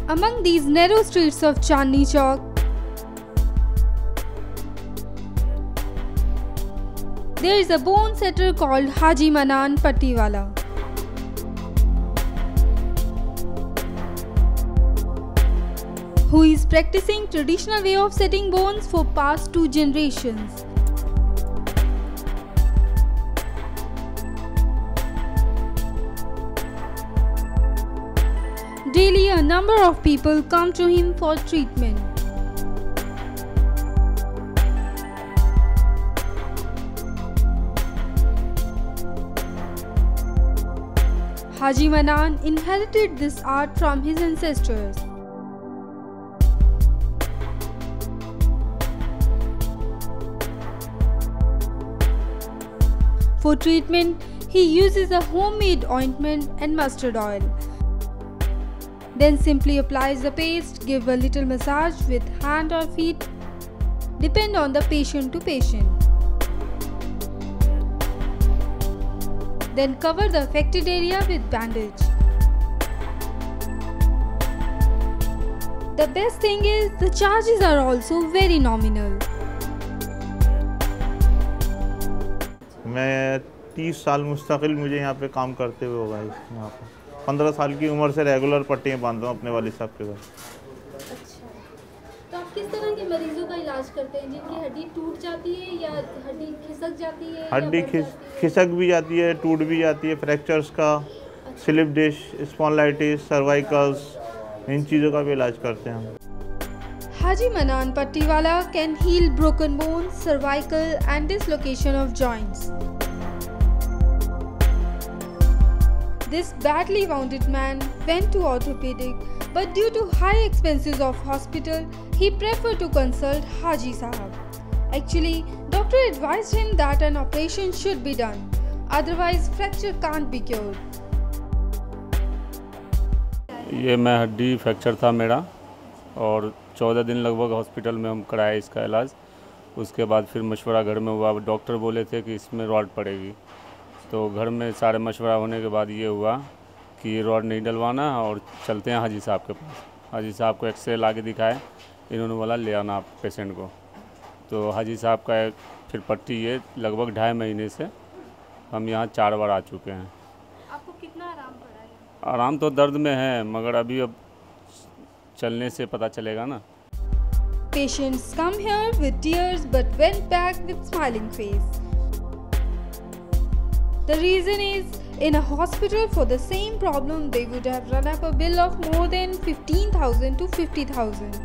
Among these narrow streets of Chandni Chowk, there is a bone setter called Haji Manan Pattiwala. Who is practicing traditional way of setting bones for past 2 generations. Daily, a number of people come to him for treatment. Haji Manan inherited this art from his ancestors. For treatment, he uses a homemade ointment and mustard oil. Then simply applies the paste, give a little massage with hand or feet, depend on the patient to patient. Then cover the affected area with bandage. The best thing is the charges are also very nominal. मैं 30 साल मुस्तकिल मुझे यहाँ पे काम करते हुए होगा। यहाँ पे 15 साल की उम्र से रेगुलर पट्टियाँ बांधता हूँ अपने वालिद साहब के घर। अच्छा, तो आप किस तरह के मरीजों का इलाज करते हैं जिनकी हड्डी टूट जाती है या हड्डी खिसक जाती है? हड्डी खिसक भी जाती है, टूट भी जाती है, फ्रैक्चर्स का, स्लिप डिस्क, स्पॉन्डिलाइटिस, सर्वाइकल्स, इन चीज़ों का भी इलाज करते हैं हम। Haji Manan Pattiwala can heal broken bones, cervical and dislocation of joints. This badly wounded man went to orthopedic, but due to high expenses of hospital, he preferred to consult Haji Sahab. Actually, doctor advised him that an operation should be done, otherwise fracture can't be cured. ये मैं हड्डी fracture था मेरा और 14 दिन लगभग hospital में हम कराए इसका इलाज। उसके बाद फिर मशवरा घर में हुआ, डॉक्टर बोले थे कि इसमें रॉड पड़ेगी। तो घर में सारे मशवरा होने के बाद ये हुआ कि ये रॉड नहीं डलवाना और चलते हैं हाजी साहब के पास। हाजी साहब को एक्सरे ला के दिखाए, इन्होंने बोला ले आना आप पेशेंट को। तो हाजी साहब का फिर पट्टी ये लगभग 2.5 महीने से हम यहाँ 4 बार आ चुके हैं। आपको कितना आराम पड़ा है? आराम तो दर्द में है, मगर अभी अब चलने से पता चलेगा ना। Patients come here with tears but went back with smiling face. The reason is, in a hospital for the same problem they would have run up a bill of more than 15,000 to 50,000.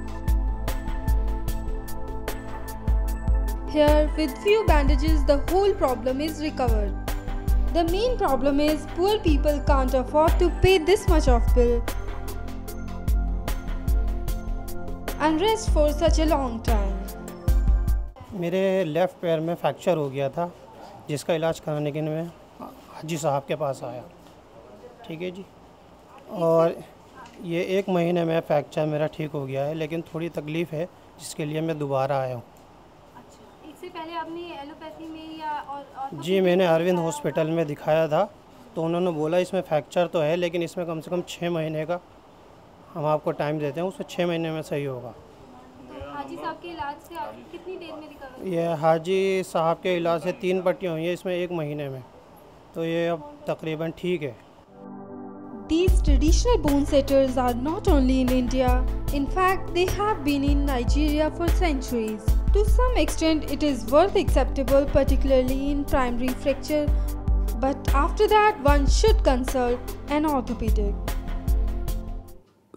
Here, with few bandages, the whole problem is recovered. The main problem is poor people can't afford to pay this much of bill and rest for such a long time. मेरे left पैर में fracture हो गया था, जिसका इलाज कराने के लिए मैं हाजी साहब के पास आया। ठीक है जी, और ये 1 महीने में फ्रैक्चर मेरा ठीक हो गया है, लेकिन थोड़ी तकलीफ़ है जिसके लिए मैं दोबारा आया हूँ। अच्छा, इससे पहले आपने एलोपैथी में या और जी मैंने अरविंद हॉस्पिटल में दिखाया था, तो उन्होंने बोला इसमें फ्रैक्चर तो है लेकिन इसमें कम से कम 6 महीने का हम आपको टाइम देते हैं, उसमें 6 महीने में सही होगा। तो हाजी साहब के इलाज से आप कितनी देर में रिकवर? ये हाजी साहब के इलाज से 3 पट्टियाँ हुई हैं इसमें 1 महीने में, तो ये अब तकरीबन ठीक है। These traditional bone setters are not only in India, in fact they have been in Nigeria for centuries. To some extent it is worth acceptable, particularly in primary fracture, but after that one should consult an orthopedic.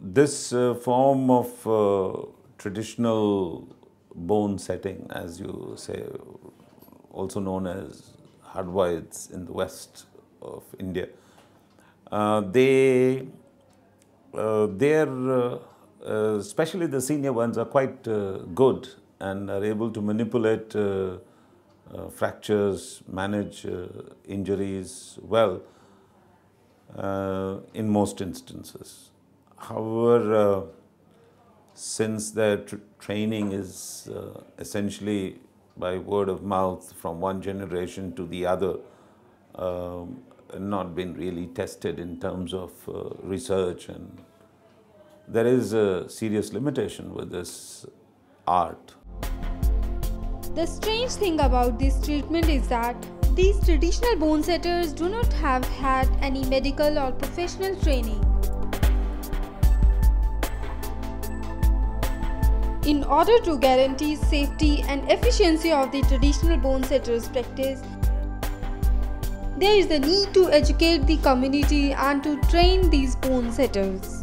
This form of traditional bone setting, as you say, also known as Hadwaids in the west of India, especially the senior ones, are quite good and are able to manipulate fractures, manage injuries well in most instances. However, since their training is essentially by word of mouth from one generation to the other, not been really tested in terms of research and there is a serious limitation with this art. The strange thing about this treatment is that these traditional bone setters do not have had any medical or professional training. In order to guarantee safety and efficiency of the traditional bone setters practice, there is the need to educate the community and to train these bone setters.